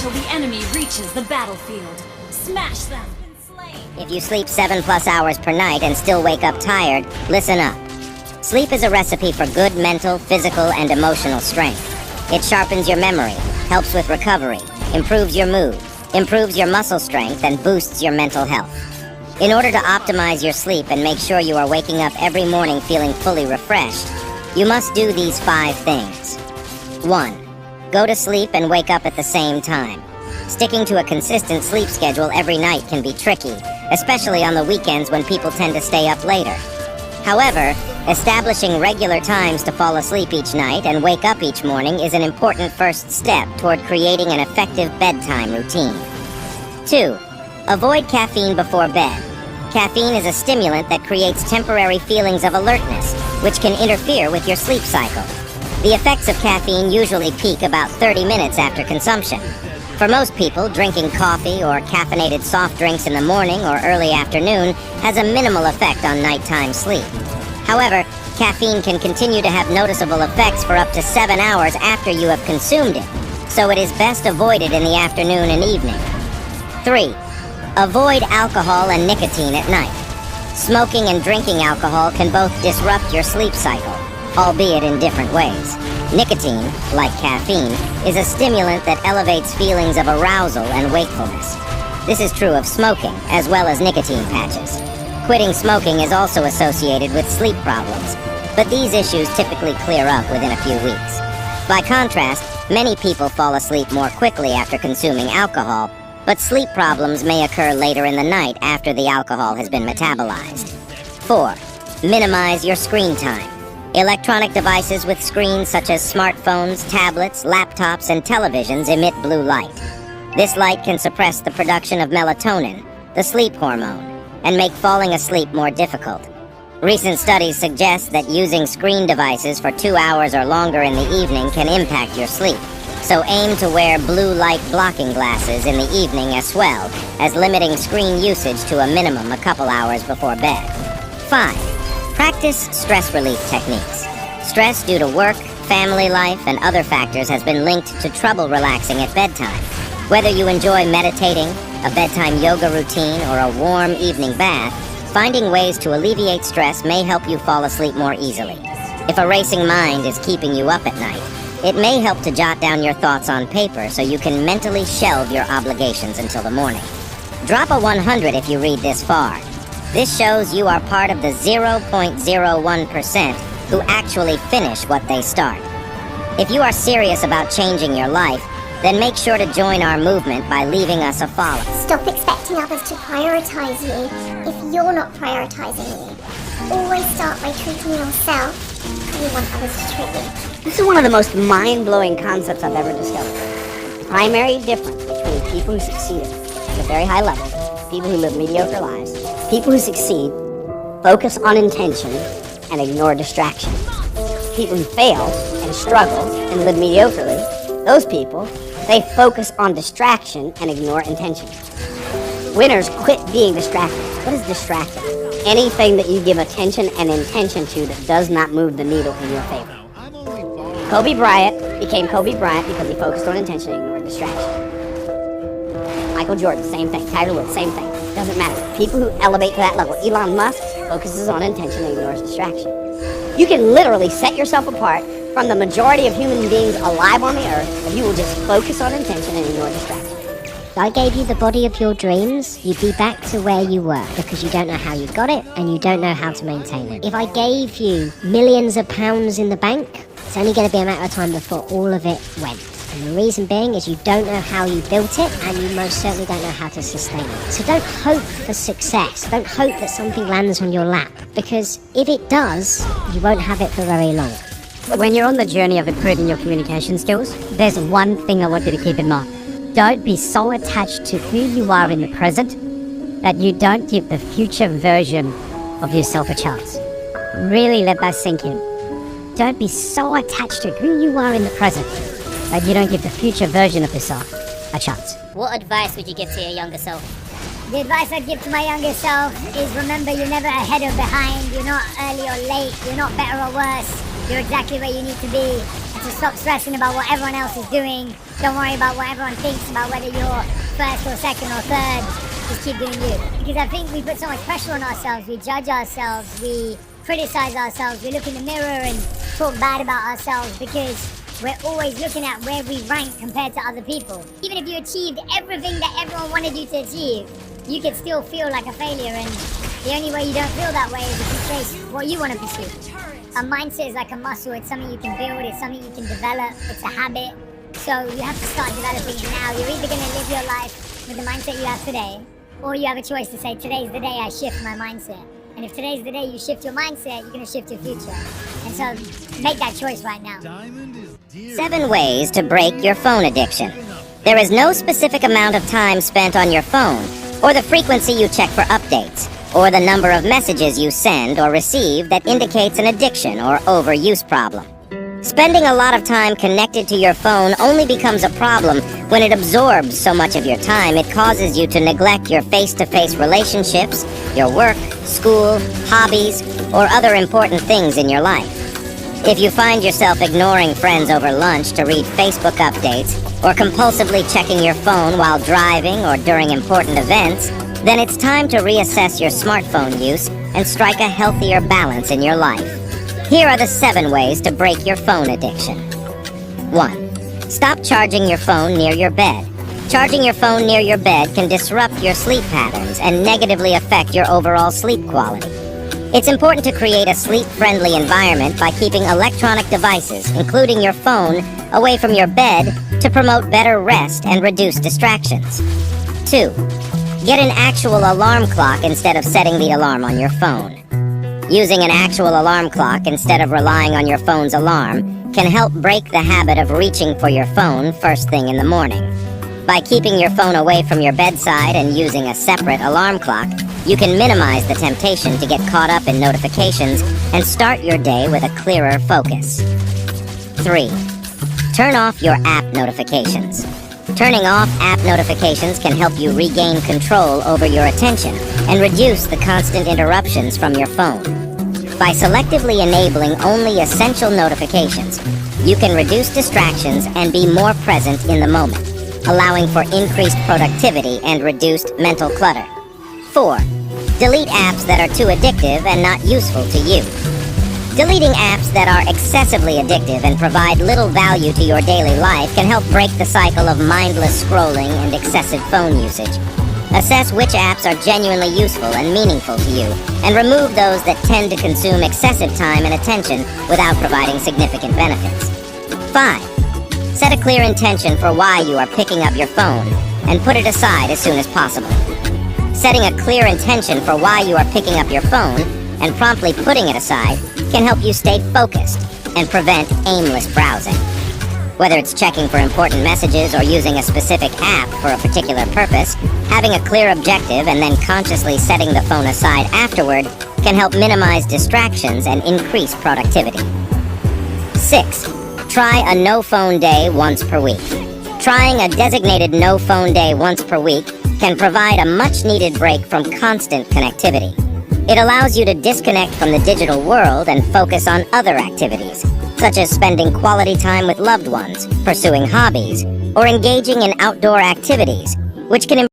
until the enemy reaches the battlefield. Smash them! If you sleep 7+ hours per night and still wake up tired, listen up. Sleep is a recipe for good mental, physical, and emotional strength. It sharpens your memory, helps with recovery, improves your mood, improves your muscle strength, and boosts your mental health. In order to optimize your sleep and make sure you are waking up every morning feeling fully refreshed, you must do these 5 things. 1. Go to sleep and wake up at the same time. Sticking to a consistent sleep schedule every night can be tricky, especially on the weekends when people tend to stay up later. However, establishing regular times to fall asleep each night and wake up each morning is an important first step toward creating an effective bedtime routine. 2. Avoid caffeine before bed. Caffeine is a stimulant that creates temporary feelings of alertness, which can interfere with your sleep cycle. The effects of caffeine usually peak about 30 minutes after consumption. For most people, drinking coffee or caffeinated soft drinks in the morning or early afternoon has a minimal effect on nighttime sleep. However, caffeine can continue to have noticeable effects for up to 7 hours after you have consumed it, so it is best avoided in the afternoon and evening. 3. Avoid alcohol and nicotine at night. Smoking and drinking alcohol can both disrupt your sleep cycle, albeit in different ways. Nicotine, like caffeine, is a stimulant that elevates feelings of arousal and wakefulness. This is true of smoking, as well as nicotine patches. Quitting smoking is also associated with sleep problems, but these issues typically clear up within a few weeks. By contrast, many people fall asleep more quickly after consuming alcohol, but sleep problems may occur later in the night after the alcohol has been metabolized. 4. Minimize your screen time. Electronic devices with screens such as smartphones, tablets, laptops, and televisions emit blue light. This light can suppress the production of melatonin, the sleep hormone, and make falling asleep more difficult. Recent studies suggest that using screen devices for 2 hours or longer in the evening can impact your sleep, so aim to wear blue light blocking glasses in the evening as well as limiting screen usage to a minimum a couple hours before bed. 5. Practice stress relief techniques. Stress due to work, family life, and other factors has been linked to trouble relaxing at bedtime. Whether you enjoy meditating, a bedtime yoga routine, or a warm evening bath, finding ways to alleviate stress may help you fall asleep more easily. If a racing mind is keeping you up at night, it may help to jot down your thoughts on paper so you can mentally shelve your obligations until the morning. Drop a 100 if you read this far. This shows you are part of the 0.01% who actually finish what they start. If you are serious about changing your life, then make sure to join our movement by leaving us a follow. Stop expecting others to prioritize you if you're not prioritizing you. Always start by treating yourself how you want others to treat you. This is one of the most mind-blowing concepts I've ever discovered. The primary difference between people who succeed at a very high level, people who live mediocre lives, people who succeed focus on intention and ignore distraction. People who fail and struggle and live mediocrely, those people, they focus on distraction and ignore intention. Winners quit being distracted. What is distracted? Anything that you give attention and intention to that does not move the needle in your favor. Kobe Bryant became Kobe Bryant because he focused on intention and ignored distraction. Michael Jordan, same thing. Tiger Woods, same thing. Doesn't matter. People who elevate to that level. Elon Musk focuses on intention and ignores distraction. You can literally set yourself apart from the majority of human beings alive on the earth if you will just focus on intention and ignore distraction. If I gave you the body of your dreams, you'd be back to where you were because you don't know how you got it and you don't know how to maintain it. If I gave you millions of pounds in the bank, it's only going to be a matter of time before all of it went. And the reason being is you don't know how you built it and you most certainly don't know how to sustain it. So don't hope for success. Don't hope that something lands on your lap because if it does, you won't have it for very long. When you're on the journey of improving your communication skills, there's one thing I want you to keep in mind. Don't be so attached to who you are in the present that you don't give the future version of yourself a chance. Really let that sink in. Don't be so attached to who you are in the present that you don't give the future version of yourself a chance. What advice would you give to your younger self? The advice I'd give to my younger self is remember you're never ahead or behind, you're not early or late, you're not better or worse, you're exactly where you need to be. to stop stressing about what everyone else is doing. Don't worry about what everyone thinks about whether you're first or second or third. Just keep doing you. Because I think we put so much pressure on ourselves. We judge ourselves. We criticize ourselves. We look in the mirror and talk bad about ourselves because we're always looking at where we rank compared to other people. Even if you achieved everything that everyone wanted you to achieve, you could still feel like a failure, and the only way you don't feel that way is if you chase what you want to pursue. A mindset is like a muscle. It's something you can build. It's something you can develop. It's a habit. So you have to start developing it now. You're either going to live your life with the mindset you have today, or you have a choice to say, today's the day I shift my mindset. And if today's the day you shift your mindset, you're going to shift your future. And so make that choice right now. 7 ways to break your phone addiction. There is no specific amount of time spent on your phone, or the frequency you check for updates, or the number of messages you send or receive that indicates an addiction or overuse problem. Spending a lot of time connected to your phone only becomes a problem when it absorbs so much of your time it causes you to neglect your face-to-face relationships, your work, school, hobbies, or other important things in your life. If you find yourself ignoring friends over lunch to read Facebook updates, or compulsively checking your phone while driving or during important events, then it's time to reassess your smartphone use and strike a healthier balance in your life. Here are the 7 ways to break your phone addiction. 1. Stop charging your phone near your bed. Charging your phone near your bed can disrupt your sleep patterns and negatively affect your overall sleep quality. It's important to create a sleep-friendly environment by keeping electronic devices, including your phone, away from your bed to promote better rest and reduce distractions. 2. Get an actual alarm clock instead of setting the alarm on your phone. Using an actual alarm clock instead of relying on your phone's alarm can help break the habit of reaching for your phone first thing in the morning. By keeping your phone away from your bedside and using a separate alarm clock, you can minimize the temptation to get caught up in notifications and start your day with a clearer focus. 3. Turn off your app notifications. Turning off app notifications can help you regain control over your attention and reduce the constant interruptions from your phone. By selectively enabling only essential notifications, you can reduce distractions and be more present in the moment, allowing for increased productivity and reduced mental clutter. 4. Delete apps that are too addictive and not useful to you. Deleting apps that are excessively addictive and provide little value to your daily life can help break the cycle of mindless scrolling and excessive phone usage. Assess which apps are genuinely useful and meaningful to you, and remove those that tend to consume excessive time and attention without providing significant benefits. 5. Set a clear intention for why you are picking up your phone, and put it aside as soon as possible. Setting a clear intention for why you are picking up your phone, and promptly putting it aside, can help you stay focused and prevent aimless browsing. Whether it's checking for important messages or using a specific app for a particular purpose, having a clear objective and then consciously setting the phone aside afterward can help minimize distractions and increase productivity. 6. Try a no-phone day once per week. Trying a designated no-phone day once per week can provide a much-needed break from constant connectivity. It allows you to disconnect from the digital world and focus on other activities, such as spending quality time with loved ones, pursuing hobbies, or engaging in outdoor activities, which can